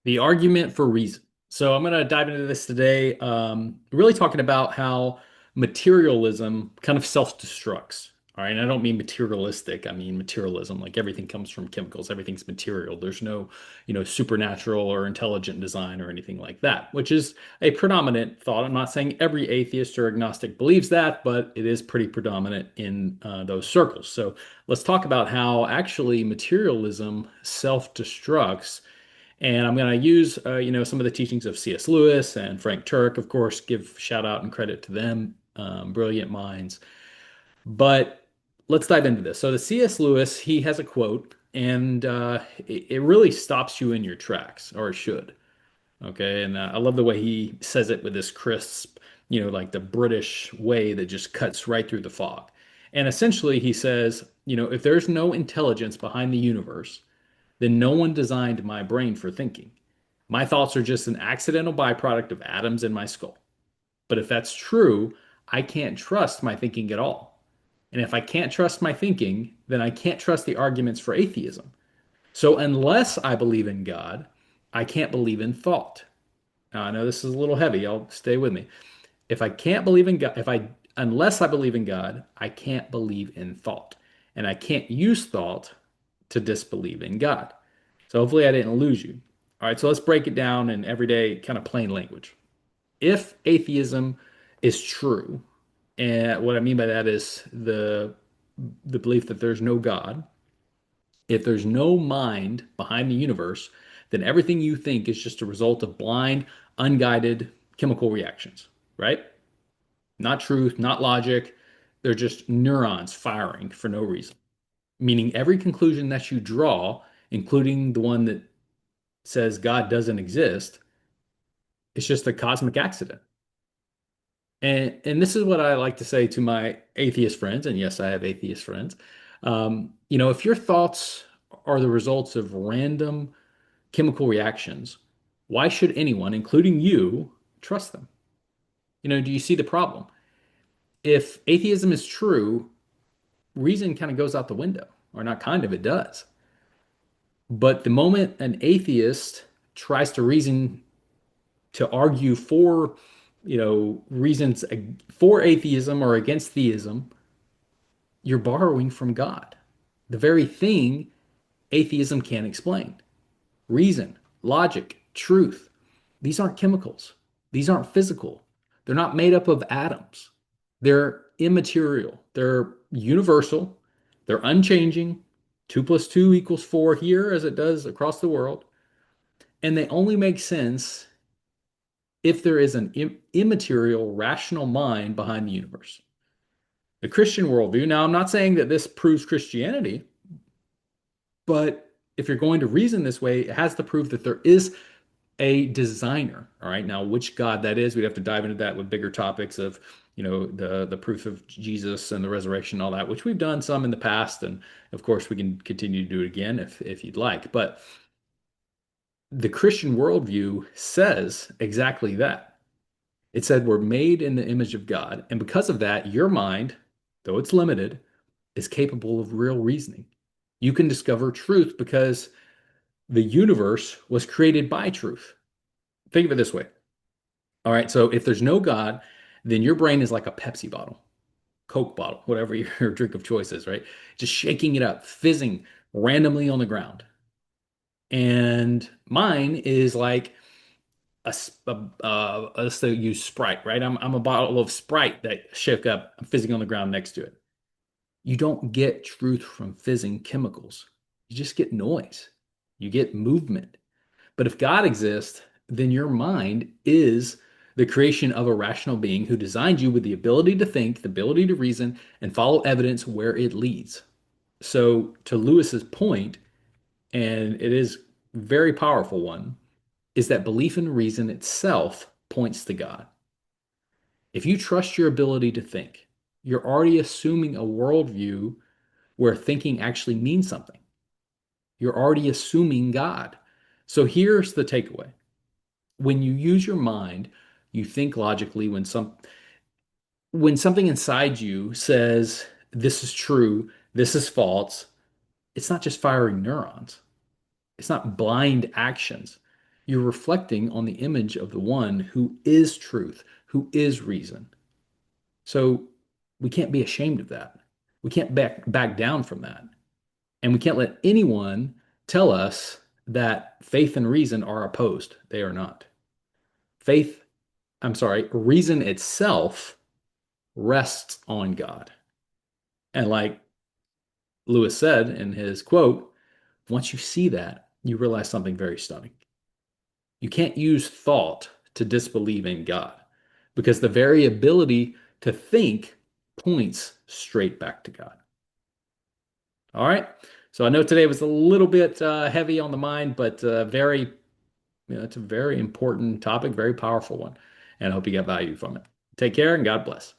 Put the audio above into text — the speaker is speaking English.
The argument for reason. So I'm going to dive into this today, really talking about how materialism kind of self-destructs. All right, and I don't mean materialistic. I mean materialism. Like everything comes from chemicals. Everything's material. There's no, supernatural or intelligent design or anything like that, which is a predominant thought. I'm not saying every atheist or agnostic believes that, but it is pretty predominant in those circles. So let's talk about how actually materialism self-destructs, and I'm going to use, some of the teachings of C.S. Lewis and Frank Turk, of course, give shout out and credit to them, brilliant minds. But let's dive into this. So the C.S. Lewis, he has a quote, and it really stops you in your tracks, or it should. Okay, and I love the way he says it with this crisp, like the British way that just cuts right through the fog. And essentially, he says, if there's no intelligence behind the universe, then no one designed my brain for thinking. My thoughts are just an accidental byproduct of atoms in my skull. But if that's true, I can't trust my thinking at all. And if I can't trust my thinking, then I can't trust the arguments for atheism. So unless I believe in God, I can't believe in thought. Now, I know this is a little heavy. I'll stay with me. If I can't believe in God, if I unless I believe in God, I can't believe in thought. And I can't use thought to disbelieve in God. So hopefully I didn't lose you. All right, so let's break it down in everyday kind of plain language. If atheism is true, and what I mean by that is the belief that there's no God, if there's no mind behind the universe, then everything you think is just a result of blind, unguided chemical reactions, right? Not truth, not logic. They're just neurons firing for no reason. Meaning every conclusion that you draw, including the one that says God doesn't exist, it's just a cosmic accident. And this is what I like to say to my atheist friends, and yes, I have atheist friends. If your thoughts are the results of random chemical reactions, why should anyone, including you, trust them? Do you see the problem? If atheism is true, reason kind of goes out the window, or not kind of, it does. But the moment an atheist tries to reason to argue for, reasons for atheism or against theism, you're borrowing from God. The very thing atheism can't explain. Reason, logic, truth. These aren't chemicals. These aren't physical. They're not made up of atoms. They're immaterial. They're universal. They're unchanging. 2 plus 2 equals 4 here as it does across the world. And they only make sense if there is an immaterial, rational mind behind the universe. The Christian worldview, now I'm not saying that this proves Christianity, but if you're going to reason this way, it has to prove that there is a designer. All right. Now, which God that is, we'd have to dive into that with bigger topics of, the proof of Jesus and the resurrection and all that, which we've done some in the past. And of course, we can continue to do it again if you'd like. But the Christian worldview says exactly that. It said we're made in the image of God. And because of that, your mind, though it's limited, is capable of real reasoning. You can discover truth because the universe was created by truth. Think of it this way. All right, so if there's no God, then your brain is like a Pepsi bottle, Coke bottle, whatever your drink of choice is, right? Just shaking it up, fizzing randomly on the ground. And mine is like let's say use Sprite, right? I'm a bottle of Sprite that shook up, I'm fizzing on the ground next to it. You don't get truth from fizzing chemicals. You just get noise. You get movement. But if God exists, then your mind is the creation of a rational being who designed you with the ability to think, the ability to reason, and follow evidence where it leads. So, to Lewis's point, and it is a very powerful one, is that belief in reason itself points to God. If you trust your ability to think, you're already assuming a worldview where thinking actually means something. You're already assuming God. So here's the takeaway. When you use your mind, you think logically when something inside you says this is true, this is false, it's not just firing neurons. It's not blind actions. you're reflecting on the image of the one who is truth, who is reason. So we can't be ashamed of that. We can't back down from that. And we can't let anyone tell us that faith and reason are opposed. They are not. Faith, I'm sorry, reason itself rests on God. And like Lewis said in his quote, once you see that, you realize something very stunning. You can't use thought to disbelieve in God because the very ability to think points straight back to God. All right. So I know today was a little bit heavy on the mind, but it's a very important topic, very powerful one. And I hope you got value from it. Take care and God bless.